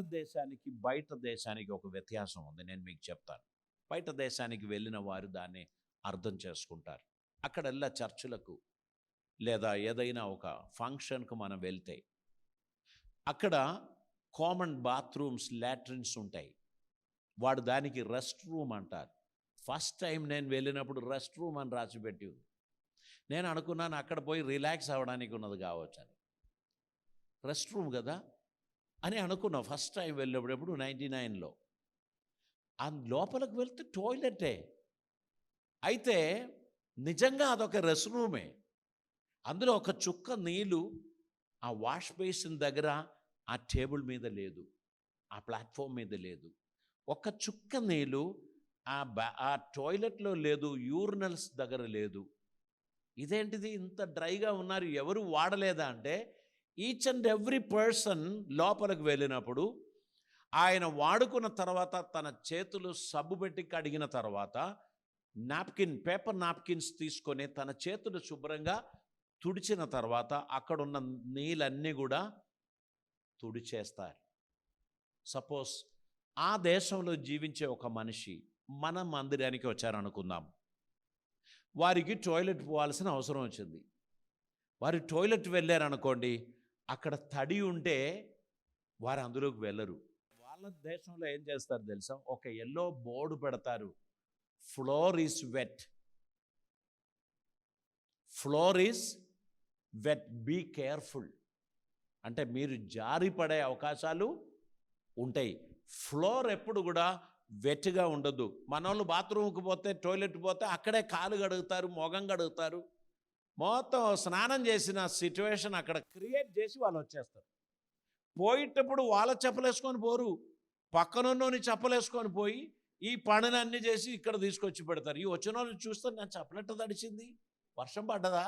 భారతదేశానికి బయట దేశానికి ఒక వ్యత్యాసం ఉంది, నేను మీకు చెప్తాను. బయట దేశానికి వెళ్ళిన వారు దాన్ని అర్థం చేసుకుంటారు. అక్కడల్లా చర్చులకు లేదా ఏదైనా ఒక ఫంక్షన్కు మనం వెళ్తే అక్కడ కామన్ బాత్రూమ్స్, లాట్రిన్స్ ఉంటాయి. వాడు దానికి రెస్ట్ రూమ్ అంటారు. ఫస్ట్ టైం నేను వెళ్ళినప్పుడు రెస్ట్ రూమ్ అని రాసిపెట్టి ఉంది. నేను అనుకున్నాను అక్కడ పోయి రిలాక్స్ అవ్వడానికి ఉన్నది కావచ్చు అని. రెస్ట్ రూమ్ కదా అని అనుకున్నాం ఫస్ట్ టైం వెళ్ళినప్పుడు 99లో. ఆ లోపలికి వెళ్తే టాయిలెటే, అయితే నిజంగా అదొక రెస్ట్ రూమే. అందులో ఒక చుక్క నీళ్ళు ఆ వాష్ బేసిన్ దగ్గర, ఆ టేబుల్ మీద లేదు, ఆ ప్లాట్ఫామ్ మీద లేదు. ఒక చుక్క నీళ్ళు ఆ టాయిలెట్లో లేదు, యూరినల్స్ దగ్గర లేదు. ఇదేంటిది ఇంత డ్రైగా ఉన్నారు, ఎవరు వాడలేదా అంటే, ఈచ్ అండ్ ఎవ్రీ పర్సన్ లోపలికి వెళ్ళినప్పుడు ఆయన వాడుకున్న తర్వాత తన చేతులు సబ్బు పెట్టి కడిగిన తర్వాత పేపర్ నాప్కిన్స్ తీసుకొని తన చేతులు శుభ్రంగా తుడిచిన తర్వాత అక్కడున్న నీళ్ళన్నీ కూడా తుడిచేస్తారు. సపోజ్ ఆ దేశంలో జీవించే ఒక మనిషి మన మందిరానికి వచ్చారనుకుందాం. వారికి టాయిలెట్ పోవాల్సిన అవసరం వచ్చింది. వారి టాయిలెట్ వెళ్ళారనుకోండి, అక్కడ తడి ఉంటే వారు అందులోకి వెళ్ళరు. వాళ్ళ దేశంలో ఏం చేస్తారు తెలుసా, ఒక ఎల్లో బోర్డు పెడతారు, floor is wet, floor is wet, be careful. అంటే మీరు జారి పడే అవకాశాలు ఉంటాయి. ఫ్లోర్ ఎప్పుడు కూడా వెట్గా ఉండదు. మనోళ్ళు బాత్రూమ్కి పోతే, టాయిలెట్ పోతే అక్కడే కాలు కడుగుతారు, మొగం కడుగుతారు, మొత్తం స్నానం చేసిన సిచ్యువేషన్ అక్కడ క్రియేట్ చేసి వాళ్ళు వచ్చేస్తారు. పోయేటప్పుడు వాళ్ళ చెప్పలేసుకొని పోరు, పక్కనున్నోని చెప్పలేసుకొని పోయి ఈ పనులన్నీ చేసి ఇక్కడ తీసుకొచ్చి పెడతారు. ఈ వచ్చిన వాళ్ళు చూస్తే నేను చెప్పలెట్ట తడిచింది, వర్షం పడ్డదా?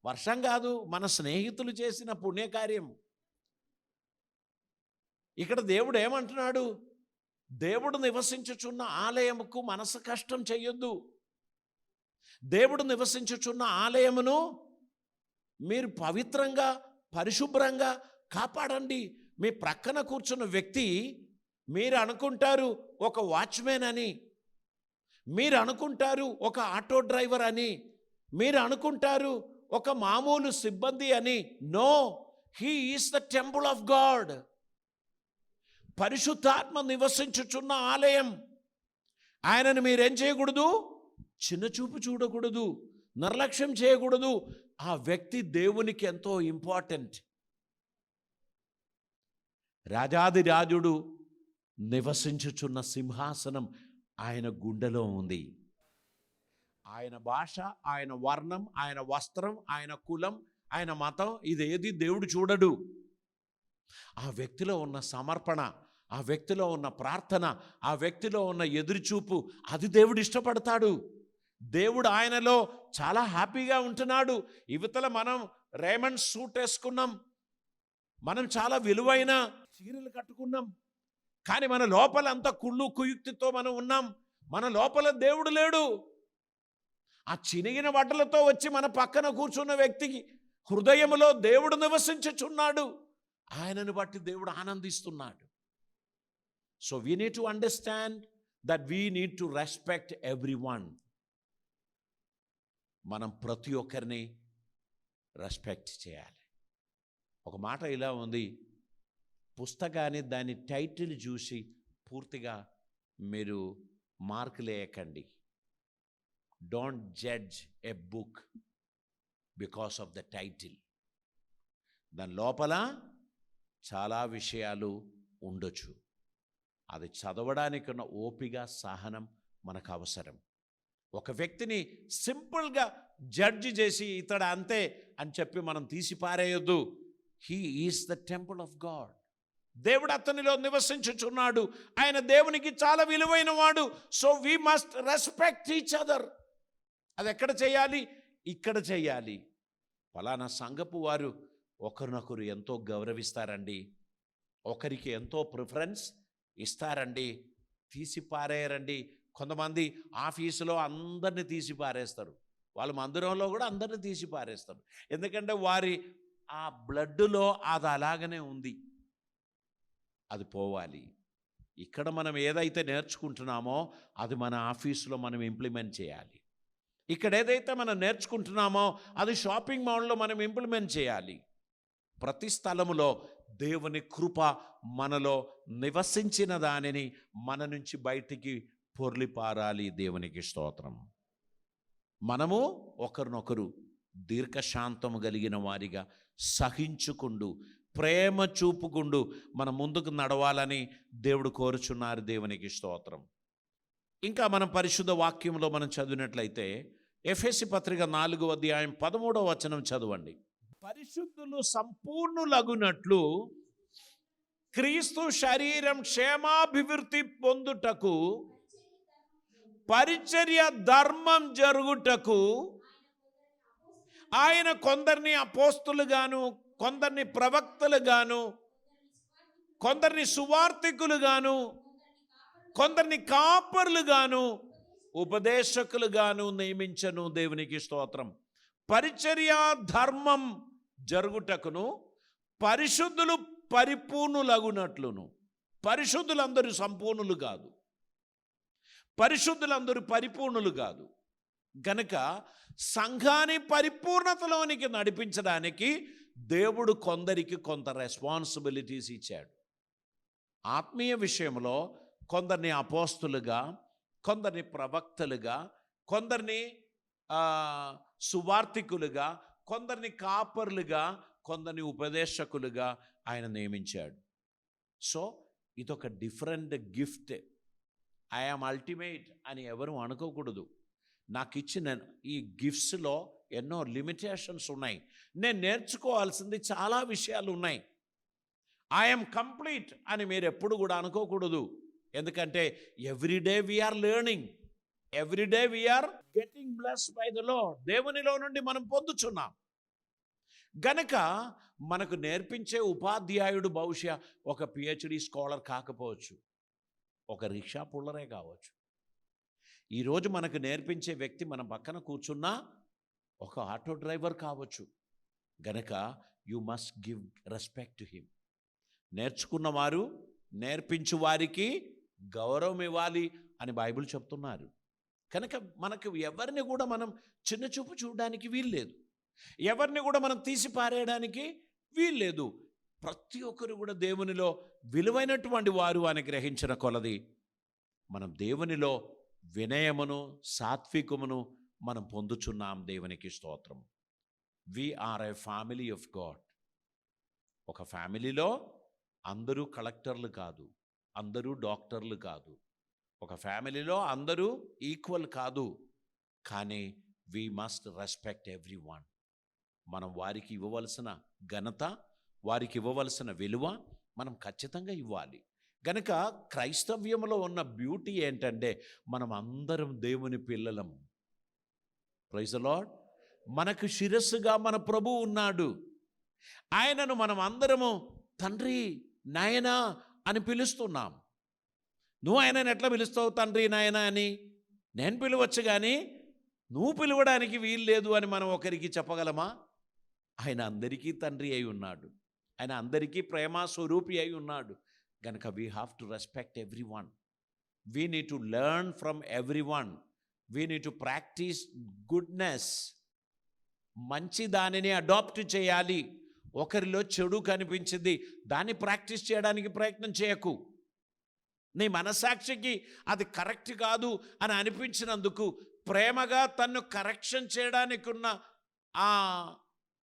వర్షం కాదు, మన స్నేహితులు చేసిన పుణ్యకార్యం. ఇక్కడ దేవుడు ఏమంటున్నాడు, దేవుడు నివసించుచున్న ఆలయముకు మనసు కష్టం చెయ్యొద్దు. దేవుడు నివసించుచున్న ఆలయమును మీరు పవిత్రంగా, పరిశుభ్రంగా కాపాడండి. మీ ప్రక్కన కూర్చున్న వ్యక్తి మీరు అనుకుంటారు ఒక వాచ్మెన్ అని, మీరు అనుకుంటారు ఒక ఆటో డ్రైవర్ అని, మీరు అనుకుంటారు ఒక మామూలు సిబ్బంది అని. No, he is the temple of God. పరిశుద్ధాత్మ నివసించుచున్న ఆలయం. ఆయనను మీరేం చేయకూడదు, చిన్నచూపు చూడకూడదు, నిర్లక్ష్యం చేయకూడదు. ఆ వ్యక్తి దేవునికి ఎంతో ఇంపార్టెంట్. రాజాది రాజుడు నివసించుచున్న సింహాసనం ఆయన గుండెలో ఉంది. ఆయన భాష, ఆయన వర్ణం, ఆయన వస్త్రం, ఆయన కులం, ఆయన మతం, ఇదేది దేవుడు చూడడు. ఆ వ్యక్తిలో ఉన్న సమర్పణ, ఆ వ్యక్తిలో ఉన్న ప్రార్థన, ఆ వ్యక్తిలో ఉన్న ఎదురుచూపు, అది దేవుడు ఇష్టపడతాడు. దేవుడు ఆయనలో చాలా హ్యాపీగా ఉంటున్నాడు. ఇవతల మనం రేమండ్ సూట్ వేసుకున్నాం, మనం చాలా విలువైన చీరలు కట్టుకున్నాం, కానీ మన లోపల అంత కుళ్ళు కుయుక్తితో మనం ఉన్నాం. మన లోపల దేవుడు లేడు. ఆ చినిగిన బట్టలతో వచ్చి మన పక్కన కూర్చున్న వ్యక్తికి హృదయములో దేవుడు నివసించుచున్నాడు. ఆయనను బట్టి దేవుడు ఆనందిస్తున్నాడు. So we need to understand that we need to respect everyone. మనం ప్రతి ఒక్కరిని రెస్పెక్ట్ చేయాలి. ఒక మాట ఇలా ఉంది, పుస్తకాన్ని దాని టైటిల్ చూసి పూర్తిగా మీరు మార్కులేయకండి. Don't judge a book because of the title. దాని లోపల చాలా విషయాలు ఉండొచ్చు. అది చదవడానికి ఉన్న ఓపిక, సహనం మనకు అవసరం. ఒక వ్యక్తిని సింపుల్గా జడ్జి చేసి ఇతడు అంతే అని చెప్పి మనం తీసి పారేయొద్దు. He is the temple of God. దేవుడు అతనిలో నివసించుచున్నాడు. ఆయన దేవునికి చాలా విలువైన వాడు. So we must respect each other. అది ఎక్కడ చేయాలి? ఇక్కడ చేయాలి. ఫలానా సంఘపు వారు ఒకరినొకరు ఎంతో గౌరవిస్తారండి, ఒకరికి ఎంతో ప్రిఫరెన్స్ ఇస్తారండి, తీసి పారేయరండి. కొంతమంది ఆఫీసులో అందరినీ తీసి పారేస్తారు, వాళ్ళ మందిరంలో కూడా అందరినీ తీసి పారేస్తారు. ఎందుకంటే వారి ఆ బ్లడ్లో అది అలాగనే ఉంది. అది పోవాలి. ఇక్కడ మనం ఏదైతే నేర్చుకుంటున్నామో అది మన ఆఫీసులో మనం ఇంప్లిమెంట్ చేయాలి. ఇక్కడ ఏదైతే మనం నేర్చుకుంటున్నామో అది షాపింగ్ మాల్లో మనం ఇంప్లిమెంట్ చేయాలి. ప్రతి స్థలములో దేవుని కృప మనలో నివసించిన దానిని మన నుంచి బయటికి పొర్లిపారాలి. దేవునికి స్తోత్రం. మనము ఒకరినొకరు దీర్ఘశాంతము కలిగిన వారిగా సహించుకుంటూ ప్రేమ చూపుకుంటూ మనం ముందుకు నడవాలని దేవుడు కోరుచున్నారు. దేవునికి స్తోత్రం. ఇంకా మనం పరిశుద్ధ వాక్యంలో మనం చదివినట్లయితే ఎఫెసీ పత్రిక 4వ అధ్యాయం 13వ వచనం చదవండి. పరిశుద్ధులు సంపూర్ణులగునట్లు క్రీస్తు శరీరం క్షేమాభివృద్ధి పొందుటకు పరిచర్య ధర్మం జరుగుటకు ఆయన కొందరిని అపోస్తులుగాను, కొందరిని ప్రవక్తలుగాను, కొందరిని సువార్తికులుగాను, కొందరిని కాపరులుగాను, ఉపదేశకులుగాను నియమించను. దేవునికి స్తోత్రం. పరిచర్య ధర్మం జరుగుటకును పరిశుద్ధులు పరిపూర్ణులగునట్లును. పరిశుద్ధులందరూ సంపూర్ణులు కాదు, పరిశుద్ధులందరూ పరిపూర్ణులు కాదు. గనక సంఘాన్ని పరిపూర్ణతలోనికి నడిపించడానికి దేవుడు కొందరికి కొంత రెస్పాన్సిబిలిటీస్ ఇచ్చాడు. ఆత్మీయ విషయంలో కొందరిని అపోస్తులుగా, కొందరిని ప్రవక్తలుగా, కొందరిని సువార్తికులుగా, కొందరిని కాపర్లుగా, కొందరిని ఉపదేశకులుగా ఆయన నియమించాడు. సో ఇదొక different gift. I am ultimate అని ఎవరు అనుకోకూడదు. నాకు ఇచ్చిన ఈ గిఫ్ట్స్లో ఎన్నో లిమిటేషన్స్ ఉన్నాయి. నేను నేర్చుకోవాల్సింది చాలా విషయాలు ఉన్నాయి. ఐఎమ్ కంప్లీట్ అని మీరు ఎప్పుడు కూడా అనుకోకూడదు. ఎందుకంటే everyday we're learning, everyday we're getting blessed by the Lord. దేవునిలో నుండి మనం పొందుచున్నాం. గనక మనకు నేర్పించే ఉపాధ్యాయుడు బహుశా ఒక పిహెచ్డి స్కాలర్ కాకపోవచ్చు, ఒక రిక్షా పుల్లరే కావచ్చు. ఈరోజు మనకు నేర్పించే వ్యక్తి మన పక్కన కూర్చున్నా ఒక ఆటో డ్రైవర్ కావచ్చు. గనక you must give respect to him. నేర్చుకున్నవారు నేర్పించు వారికి గౌరవం ఇవ్వాలి అని బైబిల్ చెప్తున్నారు. కనుక మనకు ఎవరిని కూడా మనం చిన్న చూపు చూడడానికి వీల్లేదు, ఎవరిని కూడా మనం తీసి పారేయడానికి వీల్లేదు. ప్రతి ఒక్కరు కూడా దేవునిలో విలువైనటువంటి వారు అని గ్రహించిన కొలది మనం దేవునిలో వినయమును, సాత్వికమును మనం పొందుచున్నాం. దేవునికి స్తోత్రం. We are a family of God. ఒక ఫ్యామిలీలో అందరూ కలెక్టర్లు కాదు, అందరూ డాక్టర్లు కాదు, ఒక ఫ్యామిలీలో అందరూ ఈక్వల్ కాదు. కానీ we must respect every one. మనం వారికి ఇవ్వవలసిన ఘనత, వారికి ఇవ్వవలసిన విలువ మనం ఖచ్చితంగా ఇవ్వాలి. గనక క్రైస్తవ్యంలో ఉన్న బ్యూటీ ఏంటంటే మనం అందరం దేవుని పిల్లలం. Praise the Lord. మనకు శిరస్సుగా మన ప్రభువు ఉన్నాడు. ఆయనను మనం అందరము తండ్రి, నాయనా అని పిలుస్తున్నాం. నువ్వు ఆయనను ఎట్లా పిలుస్తావు తండ్రి, నాయనా అని? నేను పిలవచ్చు, కానీ నువ్వు పిలవడానికి వీలు లేదు అని మనం ఒకరికి చెప్పగలమా? ఆయన అందరికీ తండ్రి అయి ఉన్నాడు, ఆయన అందరికీ ప్రేమ స్వరూపి అయి ఉన్నాడు. గనక we have to respect every one. We need to learn from every one. We need to practice goodness. మంచి దానిని అడాప్ట్ చేయాలి. ఒకరిలో చెడు కనిపించింది, దాన్ని ప్రాక్టీస్ చేయడానికి ప్రయత్నం చేయకు. నీ మనసాక్షికి అది కరెక్ట్ కాదు అని అనిపించినందుకు ప్రేమగా తన్ను కరెక్షన్ చేయడానికి ఉన్న ఆ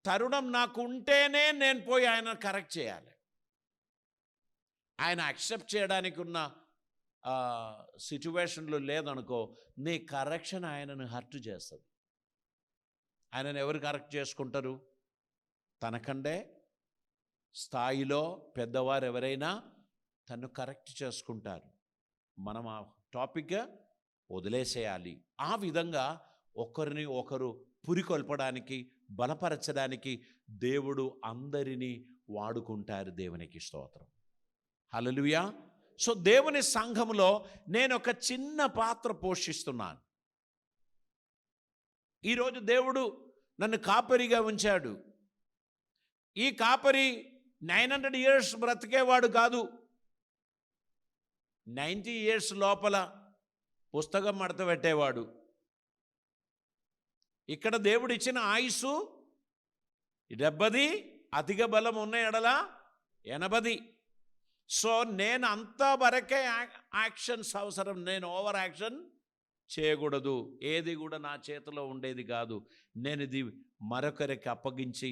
తరుణం నాకు ఉంటేనే నేను పోయి ఆయన కరెక్ట్ చేయాలి. ఆయన యాక్సెప్ట్ చేయడానికి ఉన్న సిచ్యువేషన్లో లేదనుకో, నీ కరెక్షన్ ఆయనను హర్ట్ చేస్తుంది. ఆయనను ఎవరు కరెక్ట్ చేసుకుంటారు? తనకంటే స్థాయిలో పెద్దవారు ఎవరైనా తను కరెక్ట్ చేసుకుంటారు. మనం ఆ టాపిక్ వదిలేసేయాలి. ఆ విధంగా ఒకరిని ఒకరు పురికొల్పడానికి, బలపరచడానికి దేవుడు అందరినీ వాడుకుంటారు. దేవునికి స్తోత్రం. హల్లెలూయా. సో దేవుని సంఘములో నేను ఒక చిన్న పాత్ర పోషిస్తున్నాను. ఈరోజు దేవుడు నన్ను కాపరిగా ఉంచాడు. ఈ కాపరి 900 years బ్రతికేవాడు కాదు, 90 years లోపల పుస్తకం మడత పెట్టేవాడు. ఇక్కడ దేవుడు ఇచ్చిన ఆయుసు 70, అధిక బలం ఉన్న ఎడల 80. సో నేను అంతవరకే యాక్షన్స్ అవసరం, నేను ఓవర్ యాక్షన్ చేయకూడదు. ఏది కూడా నా చేతిలో ఉండేది కాదు. నేను ఇది మరొకరికి అప్పగించి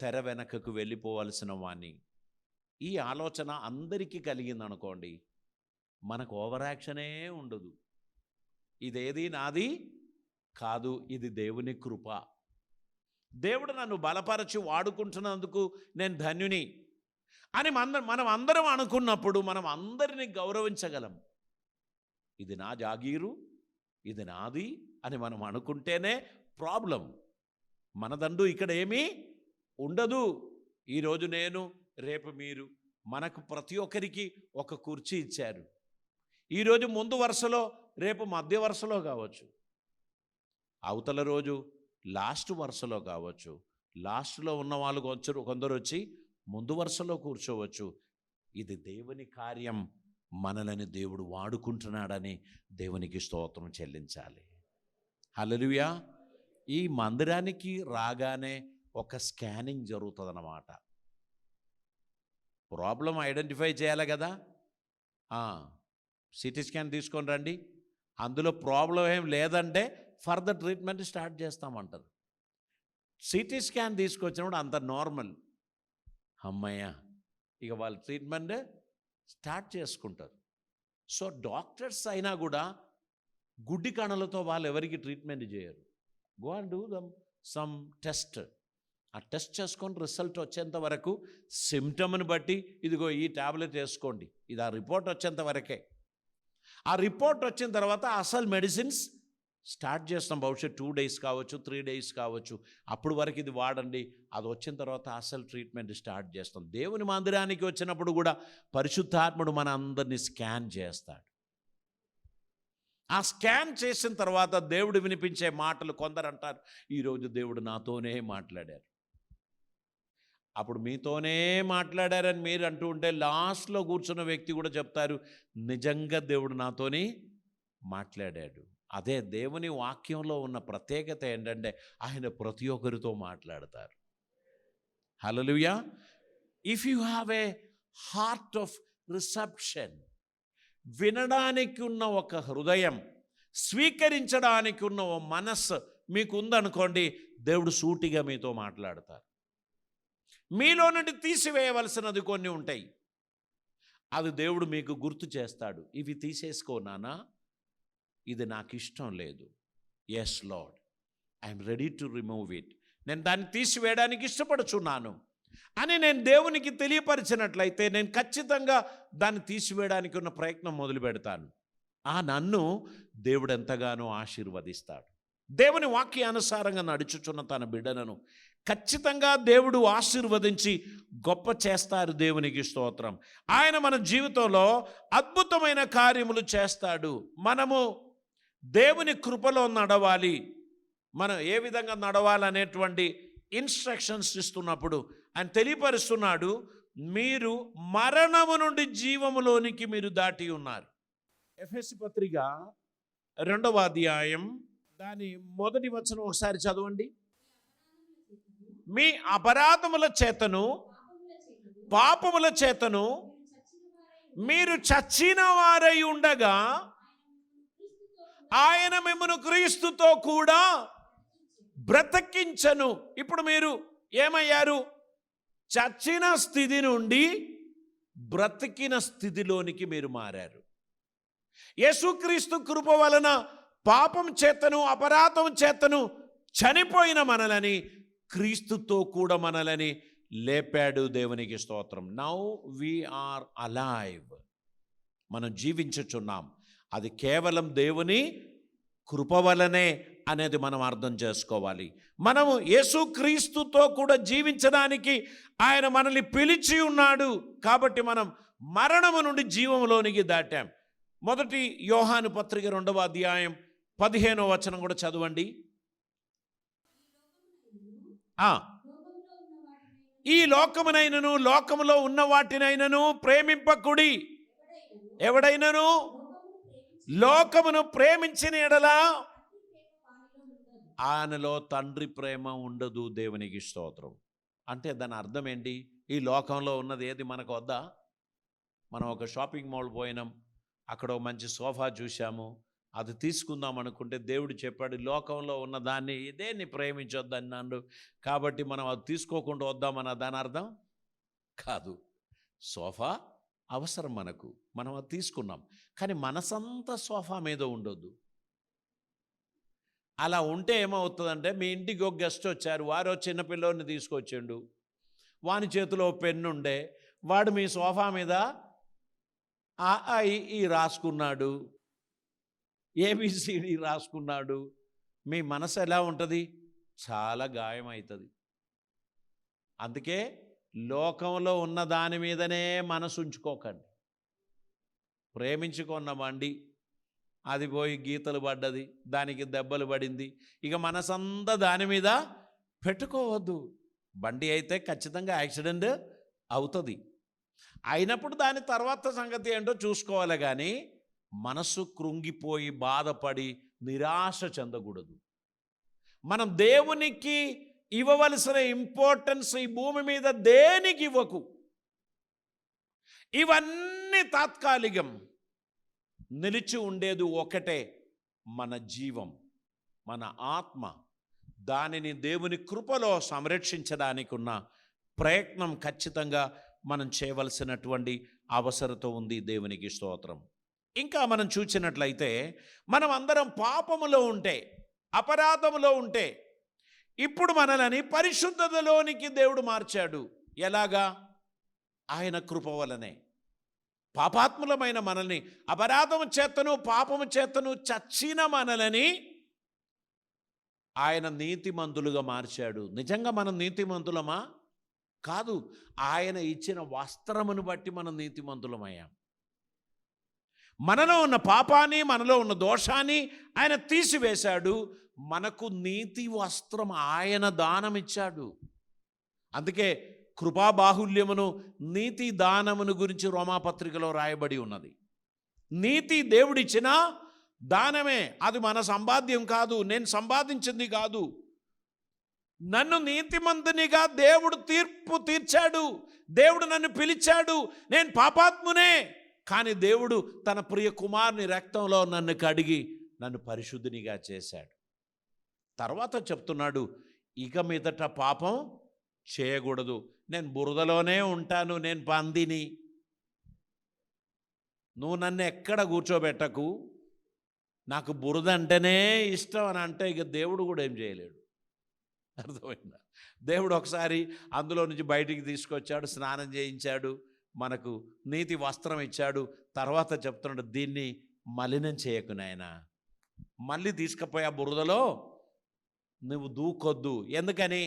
తెర వెనకకు వెళ్ళిపోవలసిన వాణ్ణి. ఈ ఆలోచన అందరికీ కలిగిందనుకోండి, మనకు ఓవర్ యాక్షనే ఉండదు. ఇదేది నాది కాదు, ఇది దేవుని కృప. దేవుడు నన్ను బలపరచి వాడుకుంటున్నందుకు నేను ధన్యుని అని మనం అందరం అనుకున్నప్పుడు మనం అందరినీ గౌరవించగలం. ఇది నా జాగీరు, ఇది నాది అని మనం అనుకుంటేనే ప్రాబ్లం. మనదండు ఇక్కడ ఏమీ ఉండదు. ఈరోజు నేను, రేపు మీరు. మనకు ప్రతి ఒక్కరికి ఒక కుర్చీ ఇచ్చారు. ఈరోజు ముందు వరుసలో, రేపు మధ్య వరుసలో కావచ్చు, అవతల రోజు లాస్ట్ వరుసలో కావచ్చు. లాస్ట్లో ఉన్న వాళ్ళు కొందరు వచ్చి ముందు వరుసలో కూర్చోవచ్చు. ఇది దేవుని కార్యం. మనలని దేవుడు వాడుకుంటున్నాడని దేవునికి స్తోత్రం చెల్లించాలి. హల్లెలూయా. ఈ మందిరానికి రాగానే ఒక స్కానింగ్ జరుగుతుందన్నమాట. ప్రాబ్లం ఐడెంటిఫై చేయాలి కదా. సిటీ స్కాన్ తీసుకొని రండి, అందులో ప్రాబ్లం ఏం లేదంటే ఫర్దర్ ట్రీట్మెంట్ స్టార్ట్ చేస్తామంటారు. సిటీ స్కాన్ తీసుకొచ్చినప్పుడు అంత నార్మల్, అమ్మయ్య, ఇక వాళ్ళ ట్రీట్మెంట్ స్టార్ట్ చేసుకుంటారు. సో డాక్టర్స్ అయినా కూడా గుడ్డి కణలతో వాళ్ళు ఎవరికి ట్రీట్మెంట్ చేయరు. Go and do some test. ఆ టెస్ట్ చేసుకొని రిజల్ట్ వచ్చేంత వరకు సిమ్టమ్ని బట్టి ఇదిగో ఈ ట్యాబ్లెట్ వేసుకోండి, ఇది ఆ రిపోర్ట్ వచ్చేంత వరకే. ఆ రిపోర్ట్ వచ్చిన తర్వాత అసలు మెడిసిన్స్ స్టార్ట్ చేస్తాం. బహుశా 2 days కావచ్చు, 3 days కావచ్చు. అప్పుడు వరకు ఇది వాడండి. అది వచ్చిన తర్వాత అసలు ట్రీట్మెంట్ స్టార్ట్ చేస్తాం. దేవుని మందిరానికి వచ్చినప్పుడు కూడా పరిశుద్ధాత్ముడు మన అందరినీ స్కాన్ చేస్తాడు. ఆ స్కాన్ చేసిన తర్వాత దేవుడు వినిపించే మాటలు, కొందరు అంటారు ఈరోజు దేవుడు నాతోనే మాట్లాడారు. అప్పుడు మీతోనే మాట్లాడారని మీరు అంటూ ఉంటే లాస్ట్లో కూర్చున్న వ్యక్తి కూడా చెప్తారు నిజంగా దేవుడు నాతోని మాట్లాడాడు. అదే దేవుని వాక్యంలో ఉన్న ప్రత్యేకత ఏంటంటే ఆయన ప్రతి ఒక్కరితో మాట్లాడతారు. Hallelujah. If you have a heart of reception, వినడానికి ఉన్న ఒక హృదయం, స్వీకరించడానికి ఉన్న ఓ మనస్సు మీకు ఉందనుకోండి, దేవుడు సూటిగా మీతో మాట్లాడతారు. మీలో నుండి తీసివేయవలసినది కొన్ని ఉంటాయి, అది దేవుడు మీకు గుర్తు చేస్తాడు. ఇవి తీసేసుకో నానా, ఇది నాకు ఇష్టం లేదు. Yes Lord, I'm ready to remove it. నేను దాన్ని తీసివేయడానికి ఇష్టపడుచున్నాను అని నేను దేవునికి తెలియపరిచినట్లయితే నేను ఖచ్చితంగా దాన్ని తీసివేయడానికి ఉన్న ప్రయత్నం మొదలు పెడతాను. నన్ను దేవుడు ఎంతగానో ఆశీర్వదిస్తాడు. దేవుని వాక్యానుసారంగా నడుచుచున్న తన బిడ్డలను ఖచ్చితంగా దేవుడు ఆశీర్వదించి గొప్ప చేస్తారు. దేవునికి స్తోత్రం. ఆయన మన జీవితంలో అద్భుతమైన కార్యములు చేస్తాడు. మనము దేవుని కృపలో నడవాలి. మనం ఏ విధంగా నడవాలనేటువంటి ఇన్స్ట్రక్షన్స్ ఇస్తున్నప్పుడు ఆయన తెలియపరుస్తున్నాడు, మీరు మరణము నుండి జీవములోనికి మీరు దాటి ఉన్నారు. ఎఫెసీ పత్రిక 2వ అధ్యాయం దాని 1వ వచనం ఒకసారి చదవండి. మీ అపరాధముల చేతను పాపముల చేతను మీరు చచ్చిన వారై ఉండగా ఆయన మిమ్మును క్రీస్తుతో కూడా బ్రతికించెను. ఇప్పుడు మీరు ఏమయ్యారు? చచ్చిన స్థితి నుండి బ్రతికిన స్థితిలోనికి మీరు మారారు. యేసుక్రీస్తు కృప వలన పాపం చేతను అపరాధం చేతను చనిపోయిన మనలని క్రీస్తుతో కూడా మనలని లేపాడు. దేవునికి స్తోత్రం. Now we are alive. మనం జీవించుచున్నాం. అది కేవలం దేవుని కృప వలనే అనేది మనం అర్థం చేసుకోవాలి. మనము యేసుక్రీస్తుతో కూడా జీవించడానికి ఆయన మనల్ని పిలిచి ఉన్నాడు. కాబట్టి మనం మరణము నుండి జీవంలోనికి దాటాం. 1 యోహాను పత్రిక 2వ అధ్యాయం 15వ వచనం కూడా చదవండి. ఈ లోకమునైనను లోకములో ఉన్న వాటినైనను ప్రేమింపకుడి. ఎవడైనను లోకమును ప్రేమించిన ఎడల ఆయనలో తండ్రి ప్రేమ ఉండదు. దేవునికి స్తోత్రం. అంటే దాని అర్థం ఏంటి? ఈ లోకంలో ఉన్నది ఏది మనకు వద్దా? మనం ఒక షాపింగ్ మాల్ పోయినాం, అక్కడ ఒక మంచి సోఫా చూసాము, అది తీసుకుందాం అనుకుంటే దేవుడు చెప్పాడు లోకంలో ఉన్న దాన్ని ఇదేన్ని ప్రేమించొద్దన్నాడు, కాబట్టి మనం అది తీసుకోకుండా వద్దామన్న దాని అర్థం కాదు. సోఫా అవసరం మనకు, మనం అది తీసుకున్నాం, కానీ మనసంతా సోఫా మీద ఉండొద్దు. అలా ఉంటే ఏమవుతుందంటే, మీ ఇంటికి ఒక గెస్ట్ వచ్చారు, వారు చిన్నపిల్లోని తీసుకొచ్చిండు, వాని చేతిలో పెన్ను ఉండే, వాడు మీ సోఫా మీద ఈ రాసుకున్నాడు, ఏబిసిడి రాసుకున్నాడు. మీ మనసు ఎలా ఉంటుంది? చాలా గాయమవుతుంది. అందుకే లోకంలో ఉన్న దాని మీదనే మనసు ఉంచుకోకండి. ప్రేమించుకున్న బండి అది పోయి గీతలు పడ్డది, దానికి దెబ్బలు పడింది, ఇక మనసంతా దాని మీద పెట్టుకోవద్దు. బండి అయితే ఖచ్చితంగా యాక్సిడెంట్ అవుతుంది, అయినప్పుడు దాని తర్వాత సంగతి ఏంటో చూసుకోవాలి, కానీ మనసు కృంగిపోయి బాధపడి నిరాశ చెందకూడదు. మనం దేవునికి ఇవ్వవలసిన ఇంపార్టెన్స్ ఈ భూమి మీద దేనికి ఇవ్వకు. ఇవన్నీ తాత్కాలికం. నిలిచి ఉండేది ఒకటే, మన జీవం, మన ఆత్మ. దానిని దేవుని కృపలో సంరక్షించడానికి ఉన్న ప్రయత్నం ఖచ్చితంగా మనం చేయవలసినటువంటి అవసరత ఉంది. దేవునికి స్తోత్రం. ఇంకా మనం చూసినట్లయితే, మనం అందరం పాపములో ఉంటే, అపరాధములో ఉంటే, ఇప్పుడు మనల్ని పరిశుద్ధతలోనికి దేవుడు మార్చాడు. ఎలాగా? ఆయన కృప వలనే. పాపాత్ములమైన మనల్ని, అపరాధము చేతను పాపము చేతను చచ్చిన మనల్ని ఆయన నీతిమంతులుగా మార్చాడు. నిజంగా మనం నీతిమంతులమా? కాదు. ఆయన ఇచ్చిన వస్త్రమును బట్టి మనం నీతిమంతులమయ్యాం. మనలో ఉన్న పాపాన్ని, మనలో ఉన్న దోషాన్ని ఆయన తీసివేశాడు. మనకు నీతి వస్త్రం ఆయన దానం ఇచ్చాడు. అందుకే కృపాబాహుల్యమును, నీతి దానమును గురించి రోమాపత్రికలో రాయబడి ఉన్నది. నీతి దేవుడిచ్చిన దానమే, అది మన సంపాద్యం కాదు, నేను సంపాదించింది కాదు. నన్ను నీతిమంతునిగా దేవుడు తీర్పు తీర్చాడు. దేవుడు నన్ను పిలిచాడు. నేను పాపాత్మునే, కానీ దేవుడు తన ప్రియ కుమారుని రక్తంలో నన్ను కడిగి నన్ను పరిశుద్ధినిగా చేశాడు. తర్వాత చెప్తున్నాడు, ఇక మీదట పాపం చేయకూడదు. నేను బురదలోనే ఉంటాను, నేను పందిని, నువ్వు నన్ను ఎక్కడ కూర్చోబెట్టకు, నాకు బురద అంటేనే ఇష్టం అని అంటే ఇక దేవుడు కూడా ఏం చేయలేడు. అర్థమైందా? దేవుడు ఒకసారి అందులో నుంచి బయటికి తీసుకొచ్చాడు, స్నానం చేయించాడు, మనకు నీతి వస్త్రం ఇచ్చాడు. తర్వాత చెప్తున్నాడు, దీన్ని మలినం చేయకు నాయనా, మళ్ళీ తీసుకుపోయి ఆ బురదలో నువ్వు దూకొద్దు. ఎందుకని?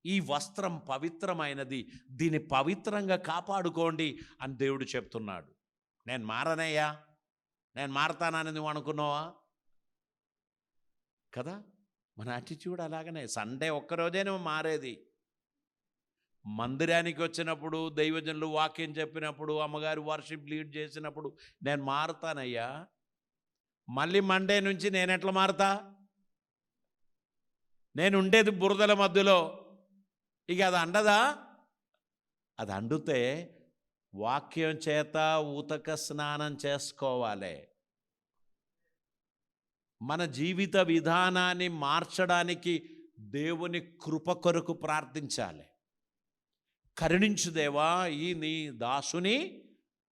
ఈ వస్త్రం పవిత్రమైనది, దీన్ని పవిత్రంగా కాపాడుకోండి అని దేవుడు చెప్తున్నాడు. నేను మారనయ్యా, నేను మారతానని నువ్వు అనుకున్నావా? కదా, మన యాటిట్యూడ్ అలాగనే. సండే ఒక్కరోజే నువ్వు మారేది. మందిరానికి వచ్చినప్పుడు, దైవజనులు వాక్యం చెప్పినప్పుడు, అమ్మగారు వర్షిప్ లీడ్ చేసినప్పుడు నేను మారుతానయ్యా, మళ్ళీ మండే నుంచి నేను ఎట్లా మారుతా? నేను ఉండేది బురదల మధ్యలో, ఇక అది అండదా? అది అండుతే వాక్యం చేత ఉతక స్నానం చేసుకోవాలి. మన జీవిత విధానాన్ని మార్చడానికి దేవుని కృప కొరకు ప్రార్థించాలి. కరుణించు దేవా, ఈ నీ దాసుని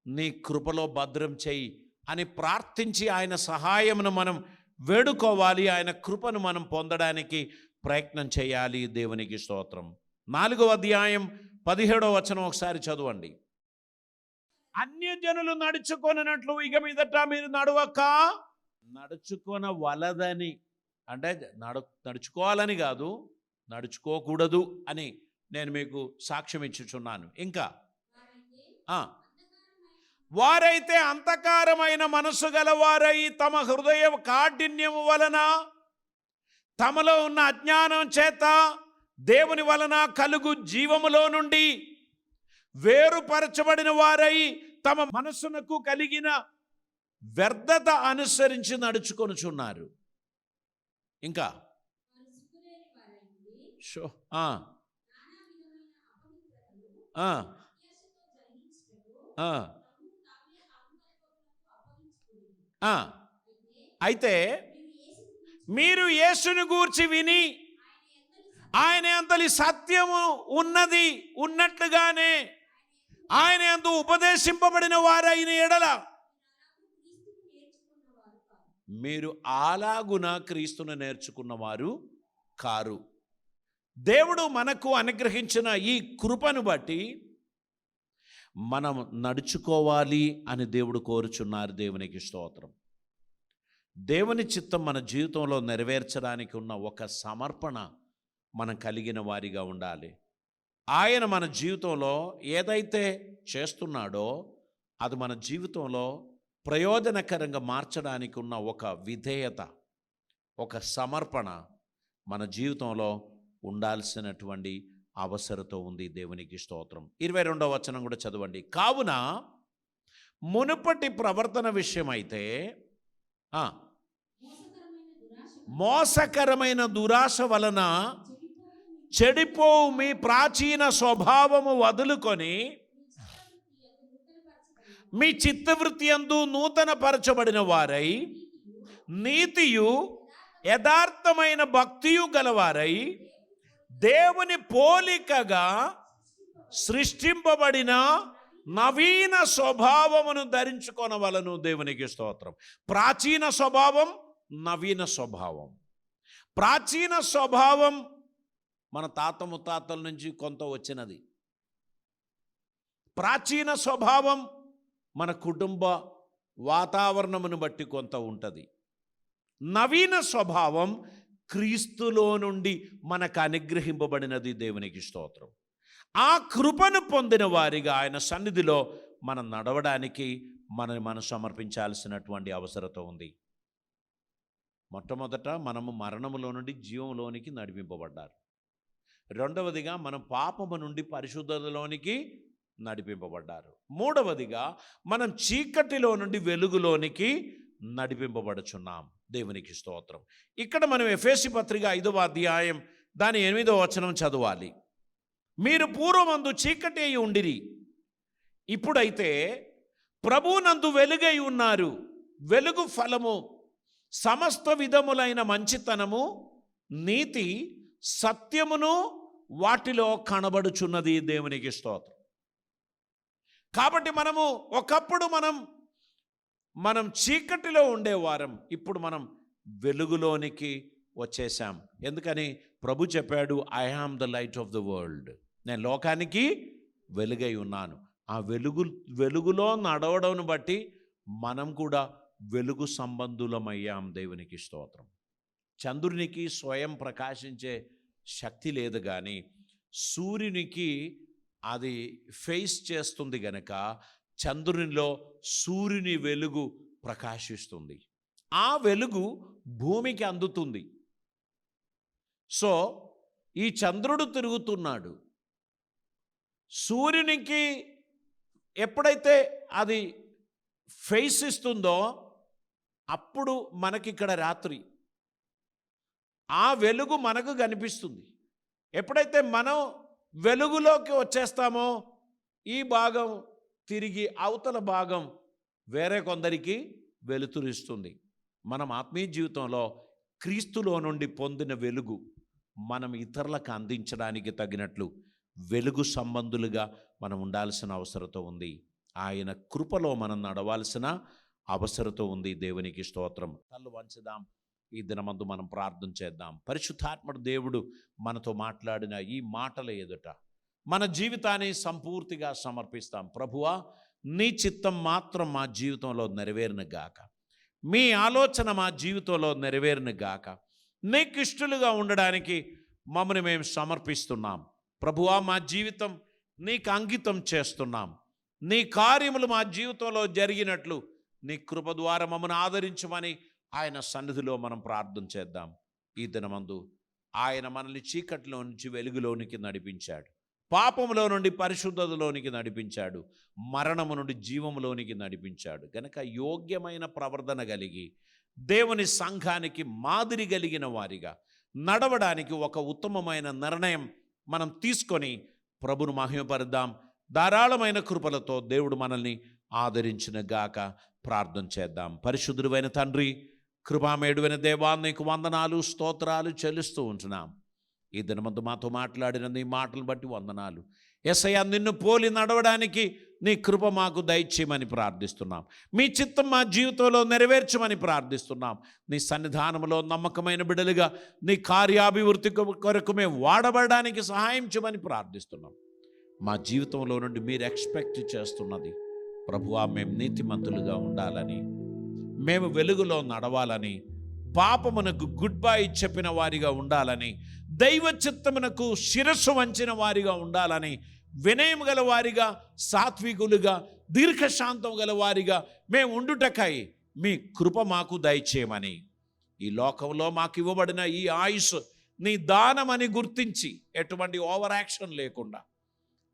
నీ కృపలో భద్రం చెయ్యి అని ప్రార్థించి ఆయన సహాయమును మనం వేడుకోవాలి. ఆయన కృపను మనం పొందడానికి ప్రయత్నం చేయాలి. దేవునికి స్తోత్రం. 4వ అధ్యాయం 17వ వచనం ఒకసారి చదవండి. అన్యజనులు నడుచుకొనట్లు ఇక మీదట మీరు నడుచుకొన వలదని, అంటే నడుచుకోవాలని కాదు, నడుచుకోకూడదు అని నేను మీకు సాక్ష్యం ఇచ్చుచున్నాను. ఇంకా వారైతే అంధకారమైన మనస్సు గలవారై తమ హృదయ కాఠిన్యము వలన, తమలో ఉన్న అజ్ఞానం చేత దేవుని వలన కలుగు జీవములో నుండి వేరుపరచబడిన వారై తమ మనసునకు కలిగిన వ్యర్థత అనుసరించి నడుచుకొనుచున్నారు. ఇంకా అయితే మీరు యేసుని గూర్చి విని ఆయన యందలి సత్యము ఉన్నది ఉన్నట్లుగానే ఆయన యందు ఉపదేశింపబడిన వారైన ఎడల మీరు అలాగున క్రీస్తును నేర్చుకున్నవారు కారు. దేవుడు మనకు అనుగ్రహించిన ఈ కృపను బట్టి మనం నడుచుకోవాలి అని దేవుడు కోరుచున్నారు. దేవునికి స్తోత్రం. దేవుని చిత్తం మన జీవితంలో నెరవేర్చడానికి ఉన్న ఒక సమర్పణ మనం కలిగిన వారిగా ఉండాలి. ఆయన మన జీవితంలో ఏదైతే చేస్తున్నాడో అది మన జీవితంలో ప్రయోజనకరంగా మార్చడానికి ఉన్న ఒక విధేయత, ఒక సమర్పణ మన జీవితంలో ఉండాల్సినటువంటి అవసరత ఉంది. దేవునికి స్తోత్రం. 22వ వచనం కూడా చదవండి. కావున మునుపటి ప్రవర్తన విషయమైతే మోసకరమైన దురాశ వలన చెడిపోవు మీ ప్రాచీన స్వభావము వదులుకొని మీ చిత్తవృత్తి యందు నూతన పరచబడిన వారై నీతియు యథార్థమైన భక్తియు గలవారై దేవుని పోలికగా సృష్టింపబడిన నవీన స్వభావమును ధరించుకొనవలెను. దేవునికి స్తోత్రం. ప్రాచీన స్వభావం, నవీన స్వభావం. ప్రాచీన స్వభావం మన తాత ముత్తాతల నుంచి కొంత వచ్చినది. ప్రాచీన స్వభావం మన కుటుంబ వాతావరణమును బట్టి కొంత ఉంటుంది. నవీన స్వభావం క్రీస్తులో నుండి మనకు అనుగ్రహింపబడినది. దేవునికి స్తోత్రం. ఆ కృపను పొందిన వారిగా ఆయన సన్నిధిలో మనం నడవడానికి మనం సమర్పించాల్సినటువంటి అవసరత ఉంది. మొట్టమొదట మనము మరణములో నుండి జీవంలోనికి నడిపింపబడ్డారు. రెండవదిగా మనం పాపము నుండి పరిశుద్ధతలోనికి నడిపింపబడ్డారు. మూడవదిగా మనం చీకటిలో నుండి వెలుగులోనికి నడిపింపబడుచున్నాం. దేవునికి స్తోత్రం. ఇక్కడ మనం ఎఫెసీ పత్రిక 5వ అధ్యాయం దాని 8వ వచనం చదవాలి. మీరు పూర్వమందు చీకటి అయి ఉండిరి, ఇప్పుడైతే ప్రభువునందు వెలుగై ఉన్నారు. వెలుగు ఫలము సమస్త విధములైన మంచితనము, నీతి, సత్యమును వాటిలో కనబడుచున్నది. దేవునికి స్తోత్రం. కాబట్టి ఒకప్పుడు మనం చీకటిలో ఉండేవారం, ఇప్పుడు మనం వెలుగులోనికి వచ్చేసాం. ఎందుకని? ప్రభు చెప్పాడు, I am the light of the world. నేను లోకానికి వెలుగై ఉన్నాను. ఆ వెలుగులో నడవడం బట్టి మనం కూడా వెలుగు సంబంధులమయ్యాం. దేవునికి స్తోత్రం. చంద్రునికి స్వయం ప్రకాశించే శక్తి లేదు, కానీ సూర్యునికి అది ఫేస్ చేస్తుంది గనక చంద్రునిలో సూర్యుని వెలుగు ప్రకాశిస్తుంది. ఆ వెలుగు భూమికి అందుతుంది. సో ఈ చంద్రుడు తిరుగుతున్నాడు. సూర్యునికి ఎప్పుడైతే అది ఫేస్ ఇస్తుందో అప్పుడు మనకిక్కడ రాత్రి. ఆ వెలుగు మనకు కనిపిస్తుంది. ఎప్పుడైతే మనం వెలుగులోకి వచ్చేస్తామో ఈ భాగం తిరిగి అవతల భాగం వేరే కొందరికి వెలుతురిస్తుంది. మనం ఆత్మీయ జీవితంలో క్రీస్తులో నుండి పొందిన వెలుగు మనం ఇతరులకు అందించడానికి తగినట్లు వెలుగు సంబంధులుగా మనం ఉండాల్సిన అవసరత ఉంది. ఆయన కృపలో మనం నడవాల్సిన అవసరత ఉంది. దేవునికి స్తోత్రం. కళ్ళు వంచుదాం. ఈ దినమందు మనం ప్రార్థన చేద్దాం. పరిశుద్ధాత్మ దేవుడు మనతో మాట్లాడిన ఈ మాటల ఎదుట మన జీవితాన్ని సంపూర్తిగా సమర్పిస్తాం. ప్రభువా, నీ చిత్తం మాత్రం మా జీవితంలో నెరవేరును గాక. మీ ఆలోచన మా జీవితంలో నెరవేరును గాక. నీకు ఇష్టలుగా ఉండడానికి మమ్మల్ని మేము సమర్పిస్తున్నాం. ప్రభువా, మా జీవితం నీకు అంకితం చేస్తున్నాం. నీ కార్యములు మా జీవితంలో జరిగినట్లు నీ కృప ద్వారా మమ్మల్ని ఆదరించమని ఆయన సన్నిధిలో మనం ప్రార్థన చేద్దాం. ఈ దినమందు ఆయన మనల్ని చీకటిలో నుంచి వెలుగులోనికి నడిపించాడు. పాపములో నుండి పరిశుద్ధతలోనికి నడిపించాడు, మరణము నుండి జీవములోనికి నడిపించాడు. గనక యోగ్యమైన ప్రవర్తన కలిగి దేవుని సంఘానికి మాదిరి కలిగిన వారిగా నడవడానికి ఒక ఉత్తమమైన నిర్ణయం మనం తీసుకొని ప్రభును మహిమపరుద్దాం. ధారాళమైన కృపలతో దేవుడు మనల్ని ఆదరించిన గాక. ప్రార్థన చేద్దాం. పరిశుద్ధుడైన తండ్రి, కృపామేడువైన దేవా, నీకు వందనాలు స్తోత్రాలు చెల్లిస్తూ ఉంటున్నాం. ఈ దినమందు మాతో మాట్లాడిన నీ మాటలు బట్టి వందనాలు. యేసయ్యా, నిన్ను పోలి నడవడానికి నీ కృప మాకు దయచేయమని ప్రార్థిస్తున్నాం. మీ చిత్తం మా జీవితంలో నెరవేర్చమని ప్రార్థిస్తున్నాం. నీ సన్నిధానంలో నమ్మకమైన బిడ్డలుగా నీ కార్యాభివృద్ధి కొరకు మేము వాడబడడానికి సహాయం చేయమని ప్రార్థిస్తున్నాం. మా జీవితంలో నుండి మీరు ఎక్స్పెక్ట్ చేస్తున్నది ప్రభువా, మేము నీతిమంతులుగా ఉండాలని, మేము వెలుగులో నడవాలని, పాపమునకు గుడ్ బై చెప్పిన వారిగా ఉండాలని, దైవ చిత్తమునకు శిరస్సు వంచిన వారిగా ఉండాలని, వినయం గల వారిగా, సాత్వికులుగా, దీర్ఘశాంతం గల వారిగా మేము ఉండుటకై మీ కృప మాకు దయచేయమని, ఈ లోకంలో మాకు ఇవ్వబడిన ఈ ఆయుష్ నీ దానమని గుర్తించి ఎటువంటి ఓవర్ యాక్షన్ లేకుండా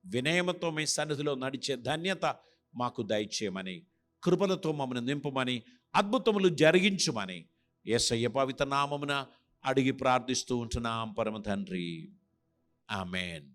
వినయముతో మీ సన్నిధిలో నడిచే ధన్యత మాకు దయచేయమని, కృపలతో మమ్మల్ని నింపమని, అద్భుతములు జరిగించుమని యేసయ్య పవిత్ర నామమున అడిగి ప్రార్థిస్తూ ఉంటున్నాం పరమ తండ్రి. ఆమేన్.